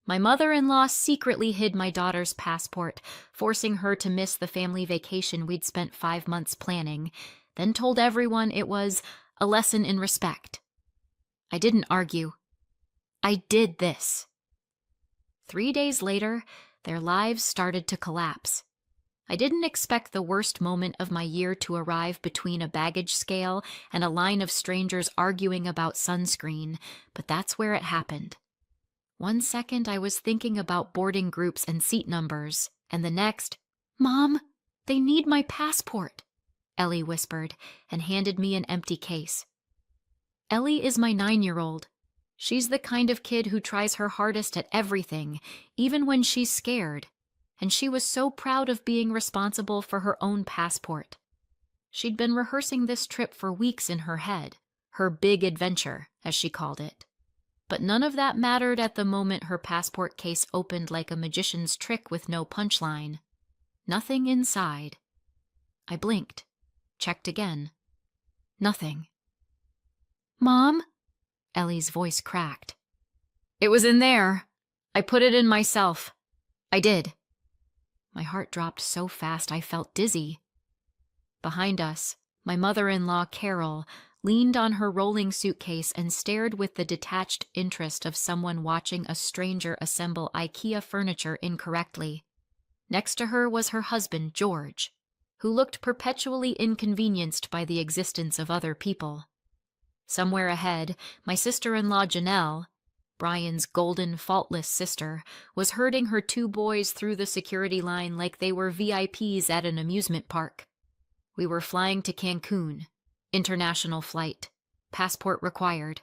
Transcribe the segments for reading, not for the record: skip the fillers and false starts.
My mother-in-law secretly hid my daughter's passport, forcing her to miss the family vacation we'd spent 5 months planning, then told everyone it was a lesson in respect. I didn't argue. I did this. 3 days later, their lives started to collapse. I didn't expect the worst moment of my year to arrive between a baggage scale and a line of strangers arguing about sunscreen, but that's where it happened. One second I was thinking about boarding groups and seat numbers, and the next, "Mom, they need my passport," Ellie whispered and handed me an empty case. Ellie is my 9-year-old. She's the kind of kid who tries her hardest at everything, even when she's scared, and she was so proud of being responsible for her own passport. She'd been rehearsing this trip for weeks in her head, her big adventure, as she called it. But none of that mattered at the moment her passport case opened like a magician's trick with no punchline. Nothing inside. I blinked, checked again. Nothing. "Mom?" Ellie's voice cracked. "It was in there. I put it in myself. I did." My heart dropped so fast I felt dizzy. Behind us, my mother-in-law, Carol, leaned on her rolling suitcase and stared with the detached interest of someone watching a stranger assemble IKEA furniture incorrectly. Next to her was her husband, George, who looked perpetually inconvenienced by the existence of other people. Somewhere ahead, my sister-in-law, Janelle, Brian's golden, faultless sister, was herding her 2 boys through the security line like they were VIPs at an amusement park. We were flying to Cancun. International flight. Passport required.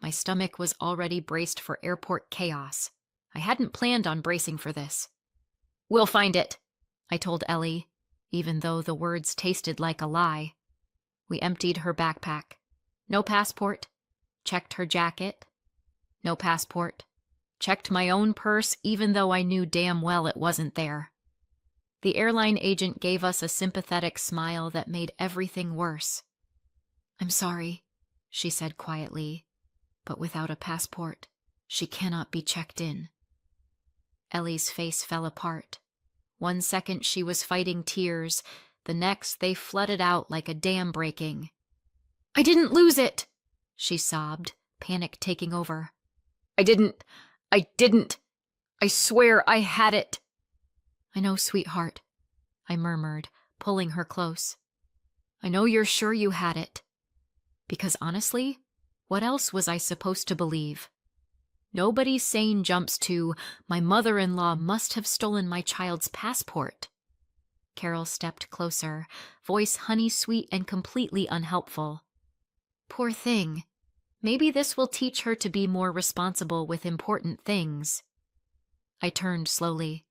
My stomach was already braced for airport chaos. I hadn't planned on bracing for this. "We'll find it," I told Ellie, even though the words tasted like a lie. We emptied her backpack. No passport. Checked her jacket. No passport. Checked my own purse, even though I knew damn well it wasn't there. The airline agent gave us a sympathetic smile that made everything worse. "I'm sorry," she said quietly, "but without a passport, she cannot be checked in." Ellie's face fell apart. One second she was fighting tears, the next they flooded out like a dam breaking. "I didn't lose it," she sobbed, panic taking over. I didn't. I swear I had it." "I know, sweetheart," I murmured, pulling her close. "I know you're sure you had it." Because honestly, what else was I supposed to believe? Nobody sane jumps to, "My mother-in-law must have stolen my child's passport." Carol stepped closer, voice honey-sweet and completely unhelpful. "Poor thing. Maybe this will teach her to be more responsible with important things." I turned slowly.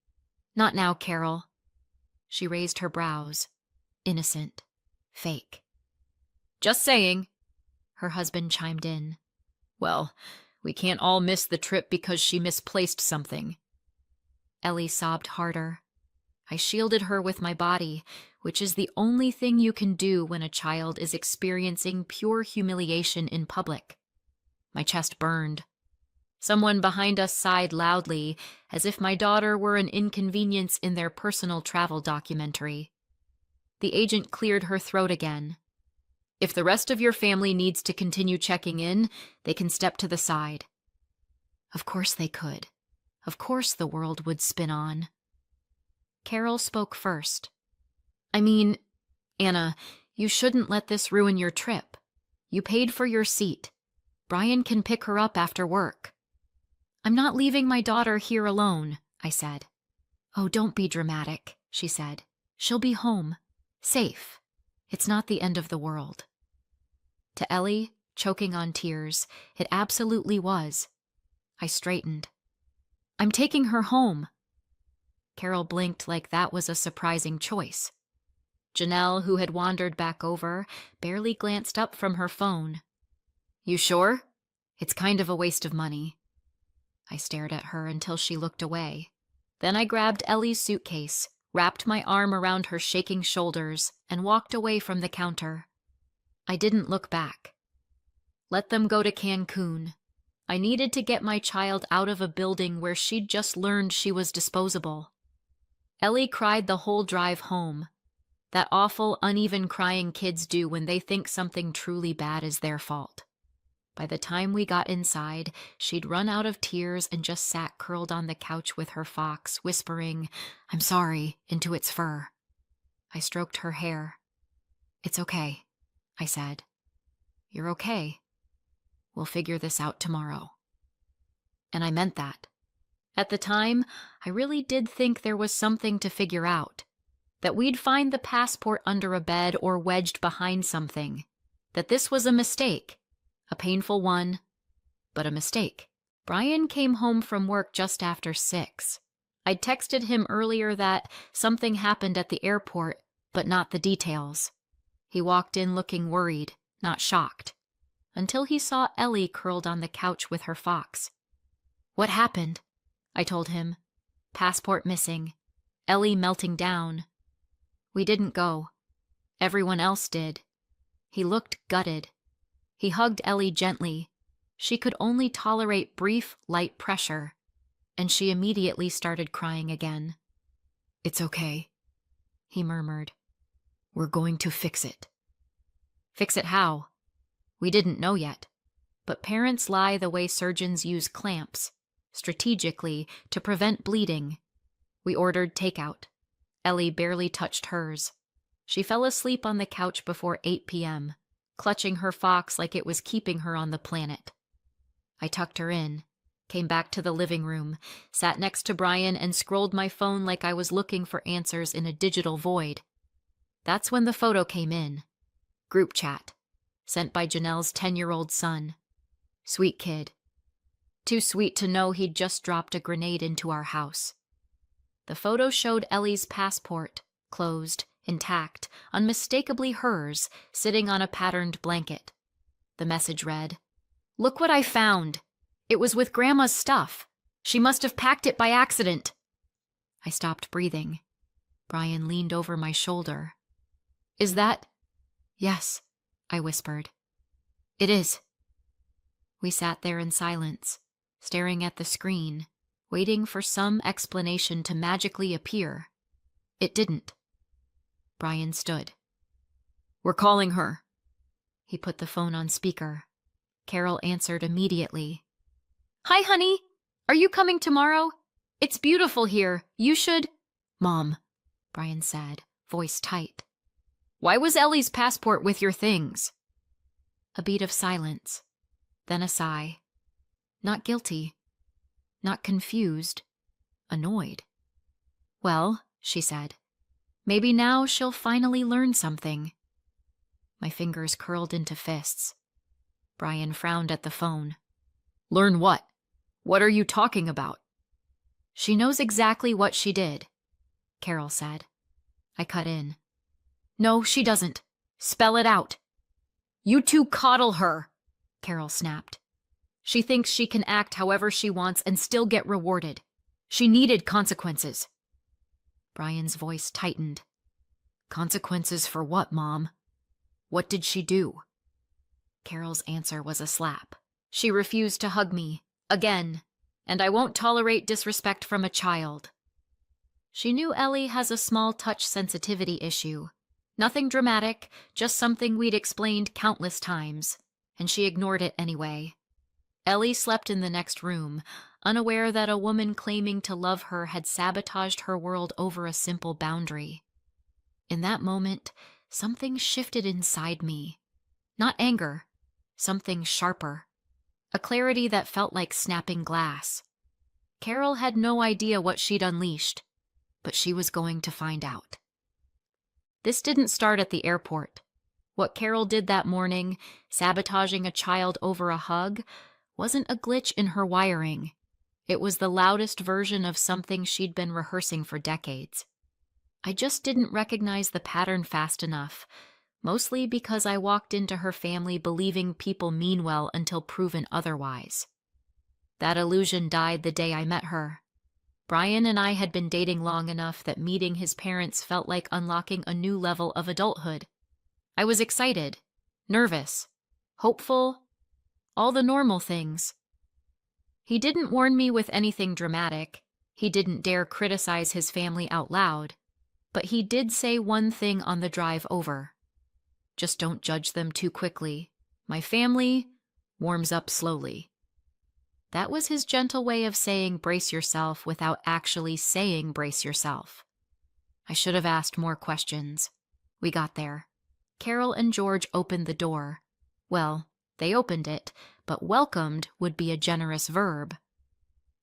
"Not now, Carol." She raised her brows. Innocent. Fake. "Just saying," her husband chimed in. "Well, we can't all miss the trip because she misplaced something." Ellie sobbed harder. I shielded her with my body, which is the only thing you can do when a child is experiencing pure humiliation in public. My chest burned. Someone behind us sighed loudly, as if my daughter were an inconvenience in their personal travel documentary. The agent cleared her throat again. "If the rest of your family needs to continue checking in, they can step to the side." Of course they could. Of course the world would spin on. Carol spoke first. "I mean, Anna, you shouldn't let this ruin your trip. You paid for your seat. Brian can pick her up after work." "I'm not leaving my daughter here alone," I said. "Oh, don't be dramatic," she said. "She'll be home. Safe. It's not the end of the world." To Ellie, choking on tears, it absolutely was. I straightened. "I'm taking her home." Carol blinked like that was a surprising choice. Janelle, who had wandered back over, barely glanced up from her phone. "You sure? It's kind of a waste of money." I stared at her until she looked away. Then I grabbed Ellie's suitcase, wrapped my arm around her shaking shoulders, and walked away from the counter. I didn't look back. Let them go to Cancun. I needed to get my child out of a building where she'd just learned she was disposable. Ellie cried the whole drive home. That awful, uneven crying kids do when they think something truly bad is their fault. By the time we got inside, she'd run out of tears and just sat curled on the couch with her fox, whispering, "I'm sorry," into its fur. I stroked her hair. "It's okay," I said. "You're okay. We'll figure this out tomorrow." And I meant that. At the time, I really did think there was something to figure out. That we'd find the passport under a bed or wedged behind something. That this was a mistake. A painful one, but a mistake. Brian came home from work just after 6. I'd texted him earlier that something happened at the airport, but not the details. He walked in looking worried, not shocked, until he saw Ellie curled on the couch with her fox. "What happened?" I told him. "Passport missing. Ellie melting down." "We didn't go. Everyone else did." He looked gutted. He hugged Ellie gently. She could only tolerate brief, light pressure, and she immediately started crying again. "It's okay," he murmured. "We're going to fix it." Fix it how? We didn't know yet, but parents lie the way surgeons use clamps, strategically, to prevent bleeding. We ordered takeout. Ellie barely touched hers. She fell asleep on the couch before 8 p.m., clutching her fox like it was keeping her on the planet. I tucked her in, came back to the living room, sat next to Brian, and scrolled my phone like I was looking for answers in a digital void. That's when the photo came in. Group chat, sent by Janelle's 10-year-old son. Sweet kid. Too sweet to know he'd just dropped a grenade into our house. The photo showed Ellie's passport, closed, intact, unmistakably hers, sitting on a patterned blanket. The message read, "Look what I found. It was with Grandma's stuff. She must have packed it by accident." I stopped breathing. Brian leaned over my shoulder. "Is that—" "Yes," I whispered. "It is." We sat there in silence, staring at the screen, waiting for some explanation to magically appear. It didn't. Brian stood. "We're calling her." He put the phone on speaker. Carol answered immediately. "Hi, honey. Are you coming tomorrow? It's beautiful here. You should—" "Mom," Brian said, voice tight. "Why was Ellie's passport with your things?" A beat of silence, then a sigh. Not guilty. Not confused. Annoyed. "Well," she said, "maybe now she'll finally learn something." My fingers curled into fists. Brian frowned at the phone. "Learn what? What are you talking about?" "She knows exactly what she did," Carol said. I cut in. "No, she doesn't. Spell it out." "You two coddle her," Carol snapped. "She thinks she can act however she wants and still get rewarded. She needed consequences." Brian's voice tightened. "Consequences for what, Mom? What did she do?" Carol's answer was a slap. "She refused to hug me. Again. And I won't tolerate disrespect from a child." She knew Ellie has a small touch sensitivity issue. Nothing dramatic, just something we'd explained countless times, and she ignored it anyway. Ellie slept in the next room, unaware that a woman claiming to love her had sabotaged her world over a simple boundary. In that moment, something shifted inside me. Not anger, something sharper. A clarity that felt like snapping glass. Carol had no idea what she'd unleashed, but she was going to find out. This didn't start at the airport. What Carol did that morning, sabotaging a child over a hug, wasn't a glitch in her wiring. It was the loudest version of something she'd been rehearsing for decades. I just didn't recognize the pattern fast enough, mostly because I walked into her family believing people mean well until proven otherwise. That illusion died the day I met her. Brian and I had been dating long enough that meeting his parents felt like unlocking a new level of adulthood. I was excited, nervous, hopeful, all the normal things. He didn't warn me with anything dramatic. He didn't dare criticize his family out loud. But he did say one thing on the drive over. Just don't judge them too quickly. My family warms up slowly. That was his gentle way of saying brace yourself without actually saying brace yourself. I should have asked more questions. We got there. Carol and George opened the door. Well, they opened it, but welcomed would be a generous verb.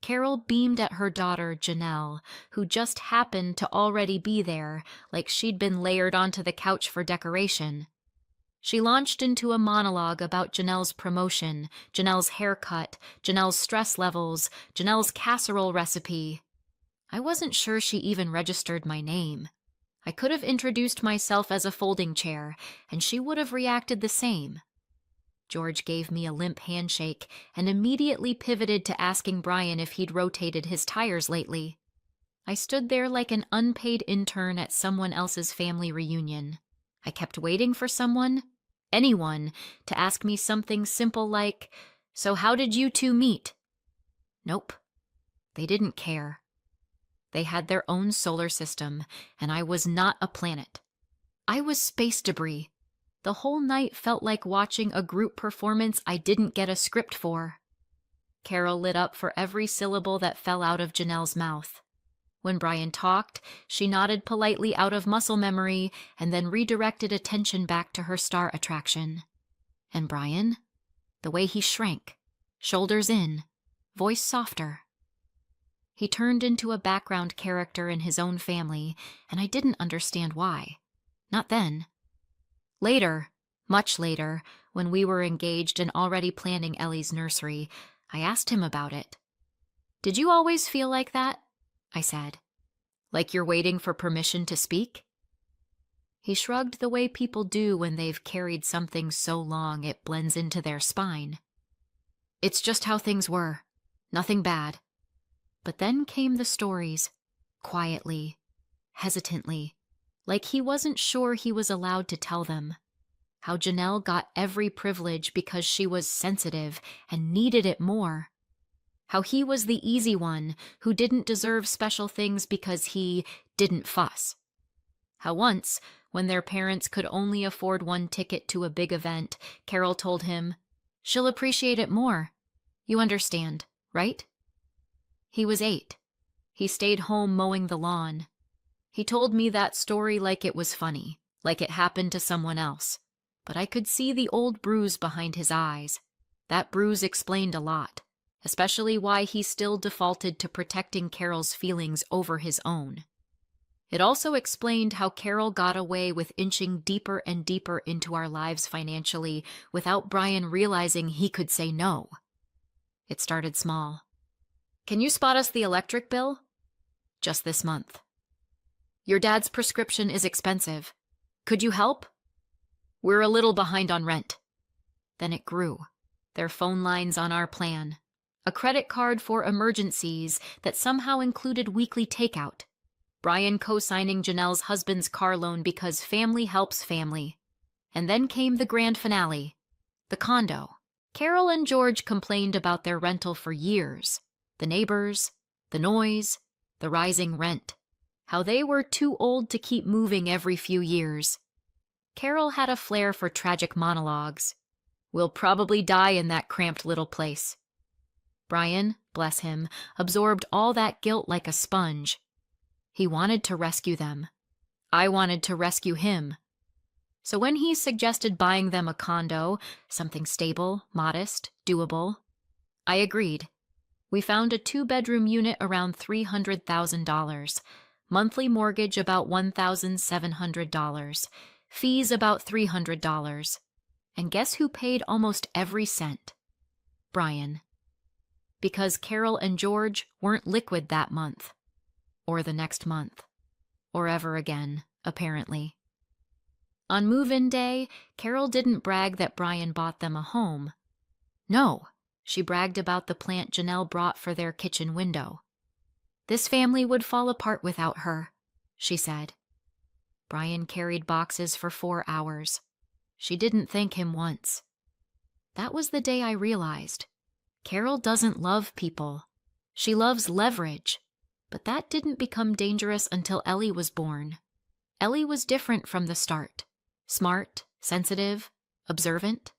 Carol beamed at her daughter, Janelle, who just happened to already be there, like she'd been layered onto the couch for decoration. She launched into a monologue about Janelle's promotion, Janelle's haircut, Janelle's stress levels, Janelle's casserole recipe. I wasn't sure she even registered my name. I could have introduced myself as a folding chair, and she would have reacted the same. George gave me a limp handshake and immediately pivoted to asking Brian if he'd rotated his tires lately. I stood there like an unpaid intern at someone else's family reunion. I kept waiting for someone, anyone, to ask me something simple like, "So how did you two meet?" Nope. They didn't care. They had their own solar system, and I was not a planet. I was space debris. The whole night felt like watching a group performance I didn't get a script for. Carol lit up for every syllable that fell out of Janelle's mouth. When Brian talked, she nodded politely out of muscle memory and then redirected attention back to her star attraction. And Brian? The way he shrank, shoulders in, voice softer. He turned into a background character in his own family, and I didn't understand why. Not then. Later, much later, when we were engaged and already planning Ellie's nursery, I asked him about it. "Did you always feel like that?" I said. "Like you're waiting for permission to speak?" He shrugged the way people do when they've carried something so long it blends into their spine. "It's just how things were. Nothing bad." But then came the stories, quietly, hesitantly, like he wasn't sure he was allowed to tell them. How Janelle got every privilege because she was sensitive and needed it more. How he was the easy one who didn't deserve special things because he didn't fuss. How once, when their parents could only afford one ticket to a big event, Carol told him, "She'll appreciate it more. You understand, right?" He was 8. He stayed home mowing the lawn. He told me that story like it was funny, like it happened to someone else. But I could see the old bruise behind his eyes. That bruise explained a lot, especially why he still defaulted to protecting Carol's feelings over his own. It also explained how Carol got away with inching deeper and deeper into our lives financially without Brian realizing he could say no. It started small. "Can you spot us the electric bill?" "Just this month." "Your dad's prescription is expensive. Could you help?" "We're a little behind on rent." Then it grew. Their phone lines on our plan. A credit card for emergencies that somehow included weekly takeout. Brian co-signing Janelle's husband's car loan because family helps family. And then came the grand finale. The condo. Carol and George complained about their rental for years. The neighbors, the noise, the rising rent. How they were too old to keep moving every few years. Carol had a flair for tragic monologues. "We'll probably die in that cramped little place." Brian, bless him, absorbed all that guilt like a sponge. He wanted to rescue them. I wanted to rescue him. So when he suggested buying them a condo, something stable, modest, doable, I agreed. We found a 2-bedroom unit around $300,000, monthly mortgage about $1,700, fees about $300. And guess who paid almost every cent? Brian. Because Carol and George weren't liquid that month, or the next month, or ever again, apparently. On move-in day, Carol didn't brag that Brian bought them a home. No. She bragged about the plant Janelle brought for their kitchen window. "This family would fall apart without her," she said. Brian carried boxes for 4 hours. She didn't thank him once. That was the day I realized. Carol doesn't love people. She loves leverage. But that didn't become dangerous until Ellie was born. Ellie was different from the start. Smart, sensitive, observant.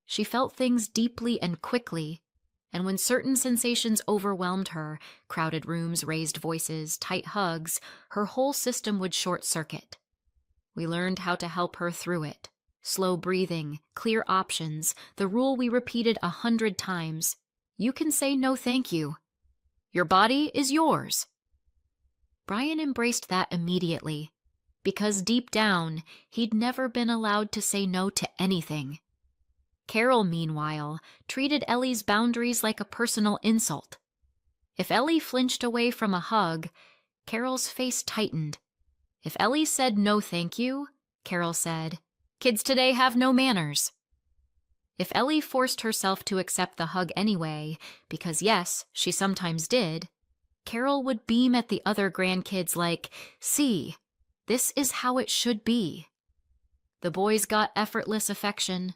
She felt things deeply and quickly, and when certain sensations overwhelmed her, crowded rooms, raised voices, tight hugs, her whole system would short-circuit. We learned how to help her through it. Slow breathing, clear options, the rule we repeated 100 times. You can say no thank you. Your body is yours. Brian embraced that immediately, because deep down, he'd never been allowed to say no to anything. Carol, meanwhile, treated Ellie's boundaries like a personal insult. If Ellie flinched away from a hug, Carol's face tightened. If Ellie said no thank you, Carol said, "Kids today have no manners." If Ellie forced herself to accept the hug anyway, because yes, she sometimes did, Carol would beam at the other grandkids like, "See, this is how it should be." The boys got effortless affection.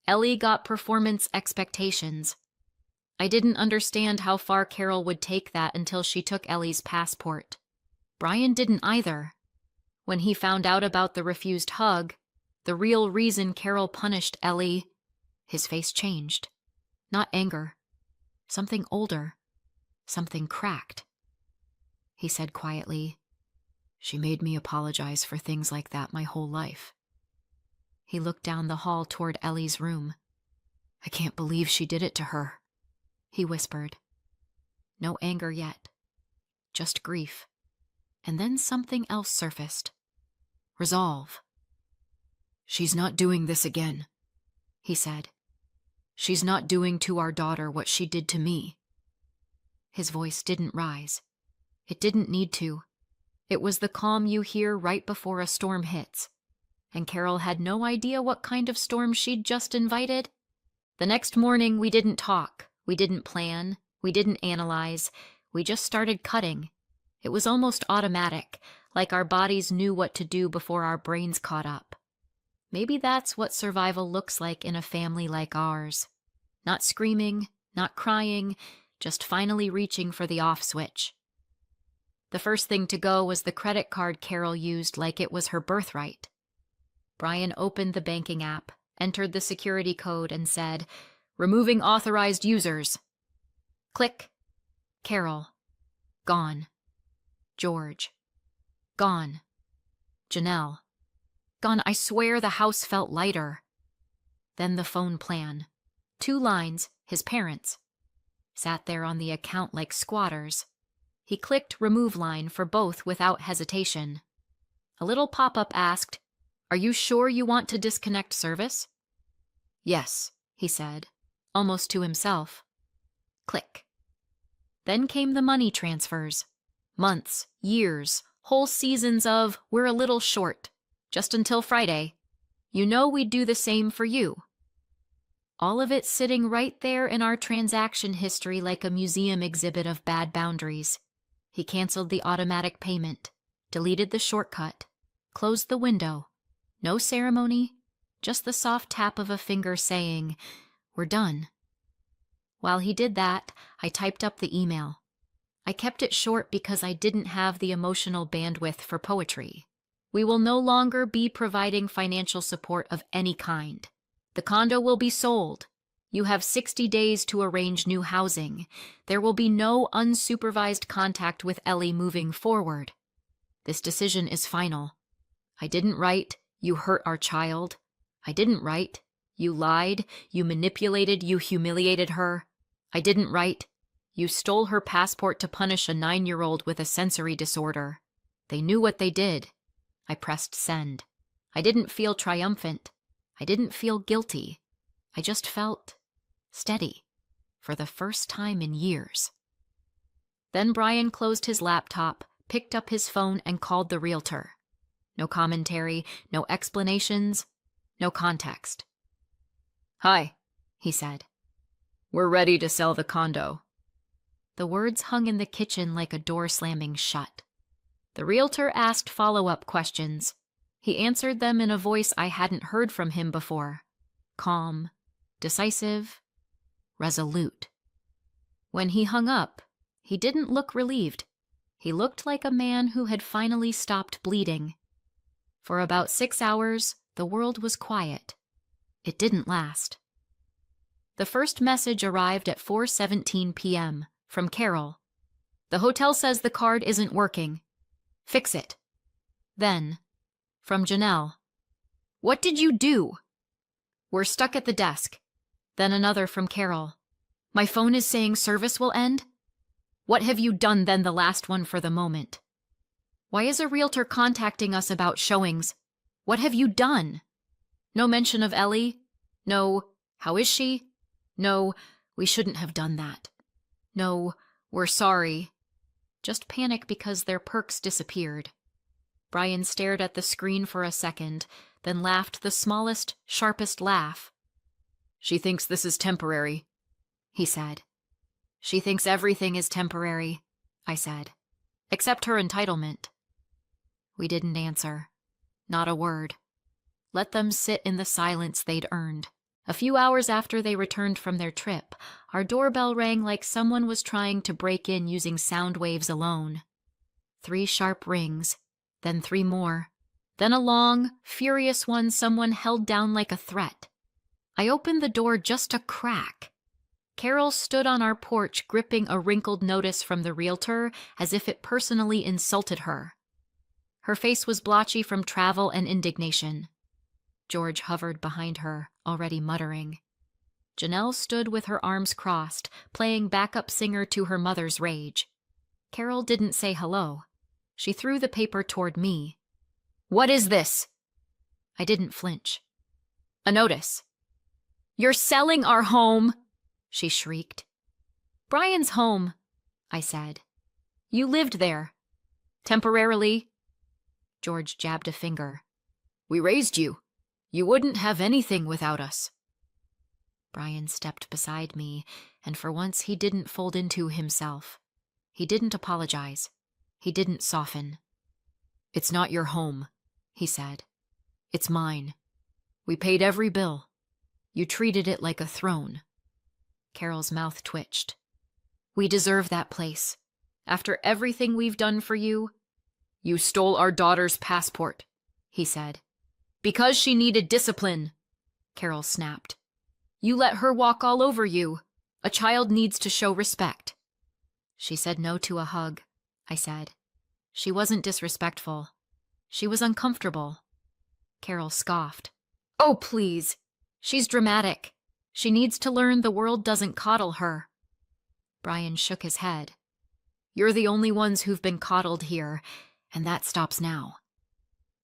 Ellie got performance expectations. I didn't understand how far Carol would take that until she took Ellie's passport. Brian didn't either. When he found out about the refused hug, the real reason Carol punished Ellie, his face changed. Not anger. Something older. Something cracked. He said quietly, "She made me apologize for things like that my whole life." He looked down the hall toward Ellie's room. "I can't believe she did it to her," he whispered. No anger yet. Just grief. And then something else surfaced. Resolve. "She's not doing this again," he said. "She's not doing to our daughter what she did to me." His voice didn't rise. It didn't need to. It was the calm you hear right before a storm hits. And Carol had no idea what kind of storm she'd just invited. The next morning, we didn't talk. We didn't plan. We didn't analyze. We just started cutting. It was almost automatic, like our bodies knew what to do before our brains caught up. Maybe that's what survival looks like in a family like ours. Not screaming, not crying, just finally reaching for the off switch. The first thing to go was the credit card Carol used like it was her birthright. Brian opened the banking app, entered the security code, and said, "Removing authorized users." Click. Carol. Gone. George. Gone. Janelle. Gone. I swear the house felt lighter. Then the phone plan. 2 lines, his parents. Sat there on the account like squatters. He clicked remove line for both without hesitation. A little pop-up asked, "Are you sure you want to disconnect service?" "Yes," he said, almost to himself. Click. Then came the money transfers. Months, years, whole seasons of, "We're a little short. Just until Friday. You know we'd do the same for you." All of it sitting right there in our transaction history like a museum exhibit of bad boundaries. He canceled the automatic payment, deleted the shortcut, closed the window. No ceremony, just the soft tap of a finger saying, "We're done." While he did that, I typed up the email. I kept it short because I didn't have the emotional bandwidth for poetry. We will no longer be providing financial support of any kind. The condo will be sold. You have 60 days to arrange new housing. There will be no unsupervised contact with Ellie moving forward. This decision is final. I didn't write, "You hurt our child." I didn't write, "You lied, you manipulated, you humiliated her." I didn't write, "You stole her passport to punish a 9-year-old with a sensory disorder." They knew what they did. I pressed send. I didn't feel triumphant. I didn't feel guilty. I just felt steady, for the first time in years. Then Brian closed his laptop, picked up his phone, and called the realtor. No commentary, no explanations, no context. "Hi," he said. "We're ready to sell the condo." The words hung in the kitchen like a door slamming shut. The realtor asked follow-up questions. He answered them in a voice I hadn't heard from him before. Calm, decisive, resolute. When he hung up, he didn't look relieved. He looked like a man who had finally stopped bleeding. For about 6 hours, the world was quiet. It didn't last. The first message arrived at 4:17 p.m. from Carol. The hotel says the card isn't working. Fix it. Then, from Janelle. What did you do? We're stuck at the desk. Then another from Carol. My phone is saying service will end? What have you done? Then the last one for the moment. Why is a realtor contacting us about showings? What have you done? No mention of Ellie. No, how is she? No, we shouldn't have done that. No, we're sorry. Just panic because their perks disappeared. Brian stared at the screen for a second, then laughed the smallest, sharpest laugh. She thinks this is temporary, he said. She thinks everything is temporary, I said, except her entitlement. We didn't answer. Not a word. Let them sit in the silence they'd earned. A few hours after they returned from their trip, our doorbell rang like someone was trying to break in using sound waves alone. 3 sharp rings, then 3 more, then a long, furious one someone held down like a threat. I opened the door just a crack. Carol stood on our porch gripping a wrinkled notice from the realtor as if it personally insulted her. Her face was blotchy from travel and indignation. George hovered behind her, already muttering. Janelle stood with her arms crossed, playing backup singer to her mother's rage. Carol didn't say hello. She threw the paper toward me. What is this? I didn't flinch. A notice. You're selling our home, she shrieked. Brian's home, I said. You lived there. Temporarily. George jabbed a finger. We raised you. You wouldn't have anything without us. Brian stepped beside me, and for once he didn't fold into himself. He didn't apologize. He didn't soften. It's not your home, he said. It's mine. We paid every bill. You treated it like a throne. Carol's mouth twitched. We deserve that place. After everything we've done for you. You stole our daughter's passport, he said. Because she needed discipline, Carol snapped. You let her walk all over you. A child needs to show respect. She said no to a hug, I said. She wasn't disrespectful. She was uncomfortable. Carol scoffed. Oh, please. She's dramatic. She needs to learn the world doesn't coddle her. Brian shook his head. You're the only ones who've been coddled here, and that stops now.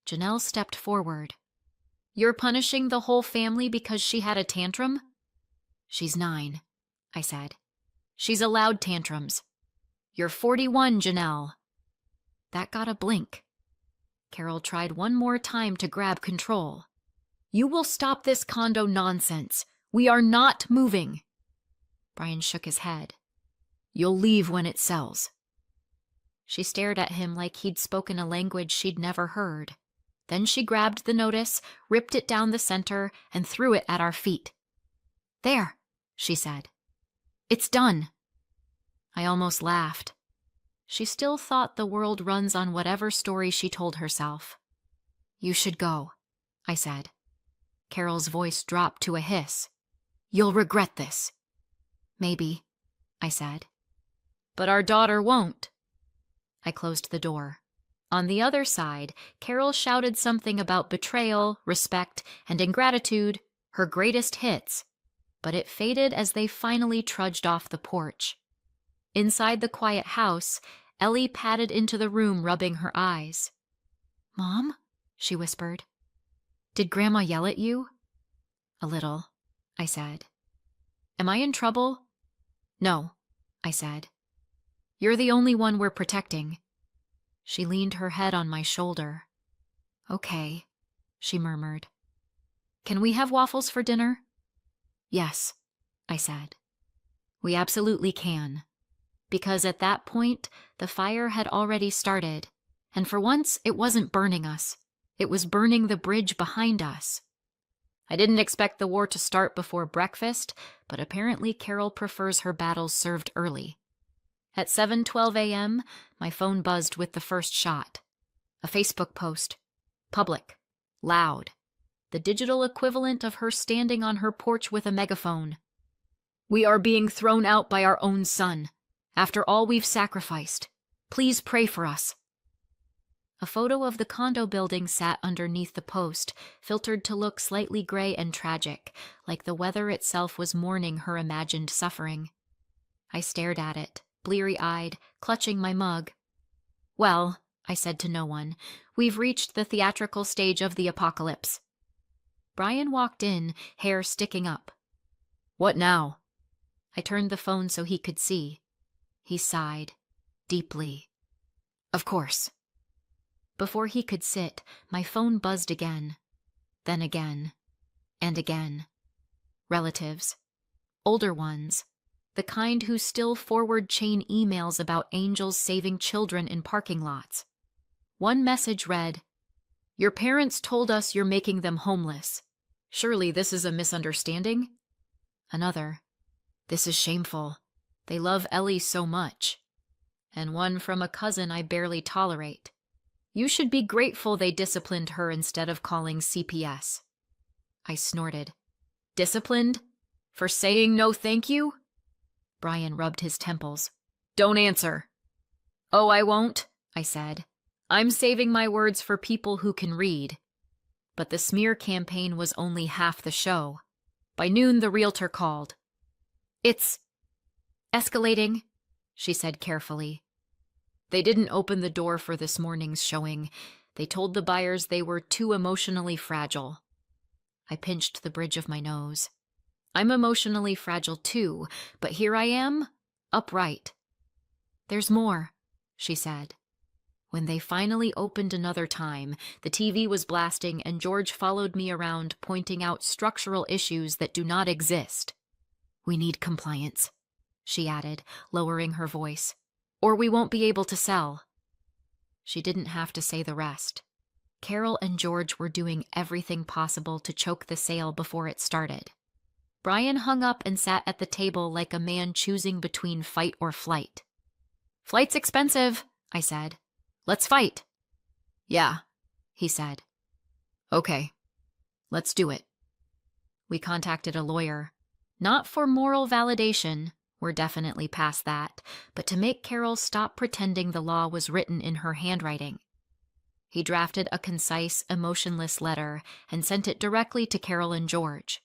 Janelle stepped forward. You're punishing the whole family because she had a tantrum? She's 9, I said. She's allowed tantrums. You're 41, Janelle. That got a blink. Carol tried one more time to grab control. You will stop this condo nonsense. We are not moving. Brian shook his head. You'll leave when it sells. She stared at him like he'd spoken a language she'd never heard. Then she grabbed the notice, ripped it down the center, and threw it at our feet. There, she said. It's done. I almost laughed. She still thought the world runs on whatever story she told herself. You should go, I said. Carol's voice dropped to a hiss. You'll regret this. Maybe, I said. But our daughter won't. I closed the door. On the other side, Carol shouted something about betrayal, respect, and ingratitude, her greatest hits, but it faded as they finally trudged off the porch. Inside the quiet house, Ellie padded into the room, rubbing her eyes. Mom? She whispered. Did Grandma yell at you? A little, I said. Am I in trouble? No, I said. You're the only one we're protecting. She leaned her head on my shoulder. Okay, she murmured. Can we have waffles for dinner? Yes, I said. We absolutely can. Because at that point, the fire had already started, and for once it wasn't burning us. It was burning the bridge behind us. I didn't expect the war to start before breakfast, but apparently Carol prefers her battles served early. At 7:12 a.m., my phone buzzed with the first shot. A Facebook post. Public. Loud. The digital equivalent of her standing on her porch with a megaphone. "We are being thrown out by our own son. After all we've sacrificed. Please pray for us." A photo of the condo building sat underneath the post, filtered to look slightly gray and tragic, like the weather itself was mourning her imagined suffering. I stared at it, bleary-eyed, clutching my mug. "Well," I said to no one, "we've reached the theatrical stage of the apocalypse." Brian walked in, hair sticking up. "What now?" I turned the phone so he could see. He sighed, deeply. "Of course." Before he could sit, my phone buzzed again. Then again. And again. Relatives. Older ones. The kind who still forward chain emails about angels saving children in parking lots. One message read, "Your parents told us you're making them homeless. Surely this is a misunderstanding?" Another, "This is shameful. They love Ellie so much." And one from a cousin I barely tolerate. "You should be grateful they disciplined her instead of calling CPS." I snorted. "Disciplined? For saying no thank you?" Brian rubbed his temples. "Don't answer." "Oh, I won't," I said. "I'm saving my words for people who can read." But the smear campaign was only half the show. By noon, the realtor called. "It's escalating," she said carefully. "They didn't open the door for this morning's showing. They told the buyers they were too emotionally fragile." I pinched the bridge of my nose. I'm emotionally fragile too, but here I am, upright. "There's more," she said. When they finally opened another time, the TV was blasting and George followed me around, pointing out structural issues that do not exist. "We need compliance," she added, lowering her voice, "or we won't be able to sell." She didn't have to say the rest. Carol and George were doing everything possible to choke the sale before it started. Brian hung up and sat at the table like a man choosing between fight or flight. "Flight's expensive," I said. "Let's fight." "Yeah," he said. "Okay, let's do it." We contacted a lawyer. Not for moral validation, we're definitely past that, but to make Carol stop pretending the law was written in her handwriting. He drafted a concise, emotionless letter and sent it directly to Carol and George.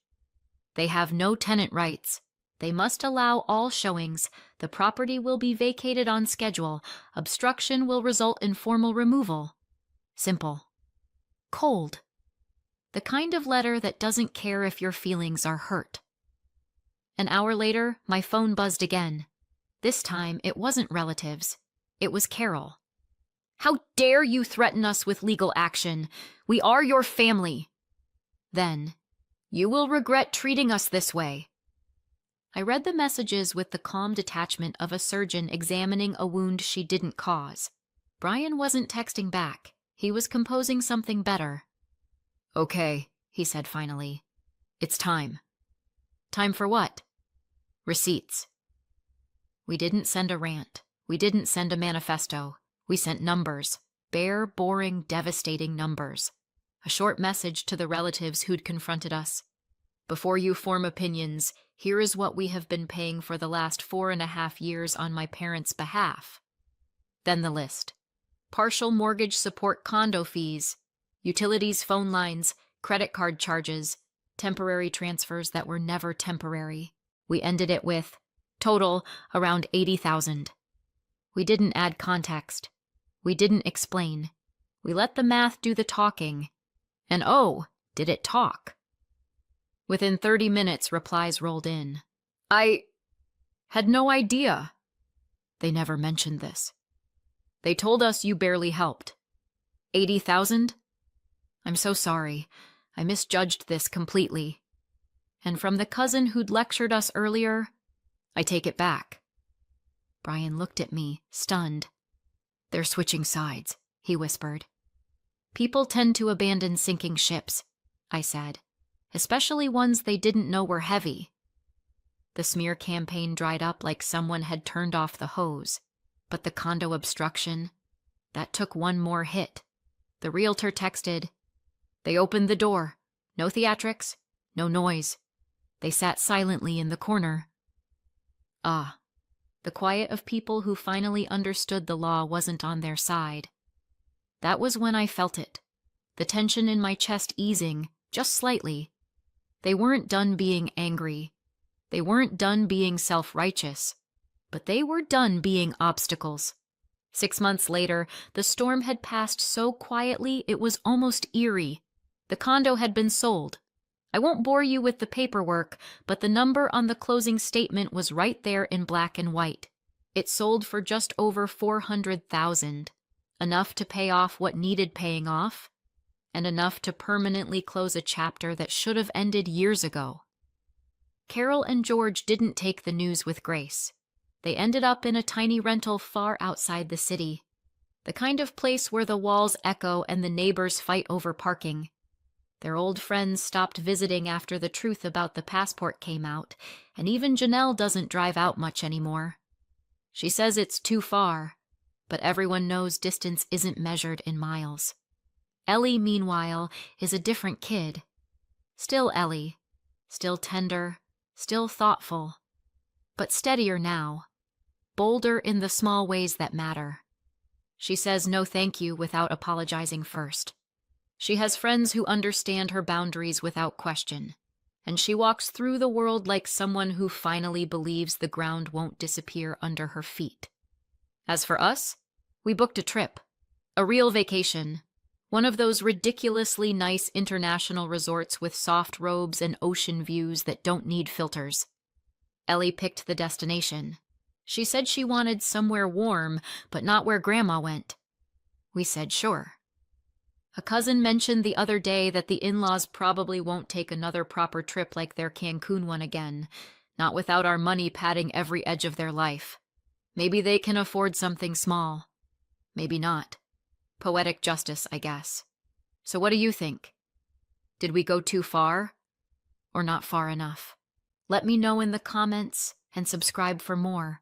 They have no tenant rights. They must allow all showings. The property will be vacated on schedule. Obstruction will result in formal removal. Simple. Cold. The kind of letter that doesn't care if your feelings are hurt. An hour later, my phone buzzed again. This time, it wasn't relatives. It was Carol. "How dare you threaten us with legal action? We are your family." Then, "You will regret treating us this way." I read the messages with the calm detachment of a surgeon examining a wound she didn't cause. Brian wasn't texting back. He was composing something better. "Okay," he said finally. "It's time." "Time for what?" "Receipts." We didn't send a rant. We didn't send a manifesto. We sent numbers. Bare, boring, devastating numbers. A short message to the relatives who'd confronted us. "Before you form opinions, here is what we have been paying for the last 4.5 years on my parents' behalf." Then the list. Partial mortgage support condo fees, utilities phone lines, credit card charges, temporary transfers that were never temporary. We ended it with, total, around $80,000. We didn't add context. We didn't explain. We let the math do the talking. And oh, did it talk. Within 30 minutes, replies rolled in. "I had no idea. They never mentioned this. They told us you barely helped. 80,000? I'm so sorry. I misjudged this completely." And from the cousin who'd lectured us earlier, "I take it back." Brian looked at me, stunned. "They're switching sides," he whispered. "People tend to abandon sinking ships," I said. especially ones they didn't know were heavy. The smear campaign dried up like someone had turned off the hose, but the condo obstruction, that took one more hit. The realtor texted. They opened the door. No theatrics, no noise. They sat silently in the corner. Ah, the quiet of people who finally understood the law wasn't on their side. That was when I felt it, the tension in my chest easing, just slightly. They weren't done being angry. They weren't done being self-righteous. But they were done being obstacles. 6 months later, the storm had passed so quietly it was almost eerie. The condo had been sold. I won't bore you with the paperwork, but the number on the closing statement was right there in black and white. It sold for just over $400,000, enough to pay off what needed paying off, and enough to permanently close a chapter that should have ended years ago. Carol and George didn't take the news with grace. They ended up in a tiny rental far outside the city, the kind of place where the walls echo and the neighbors fight over parking. Their old friends stopped visiting after the truth about the passport came out, and even Janelle doesn't drive out much anymore. She says it's too far, but everyone knows distance isn't measured in miles. Ellie, meanwhile, is a different kid. Still Ellie, still tender, still thoughtful, but steadier now, bolder in the small ways that matter. She says no thank you without apologizing first. She has friends who understand her boundaries without question, and she walks through the world like someone who finally believes the ground won't disappear under her feet. As for us, we booked a trip, a real vacation, one of those ridiculously nice international resorts with soft robes and ocean views that don't need filters. Ellie picked the destination. She said she wanted somewhere warm, but not where Grandma went. We said sure. A cousin mentioned the other day that the in-laws probably won't take another proper trip like their Cancun one again, not without our money padding every edge of their life. Maybe they can afford something small. Maybe not. Poetic justice, I guess. So what do you think? Did we go too far? Or not far enough? Let me know in the comments and subscribe for more.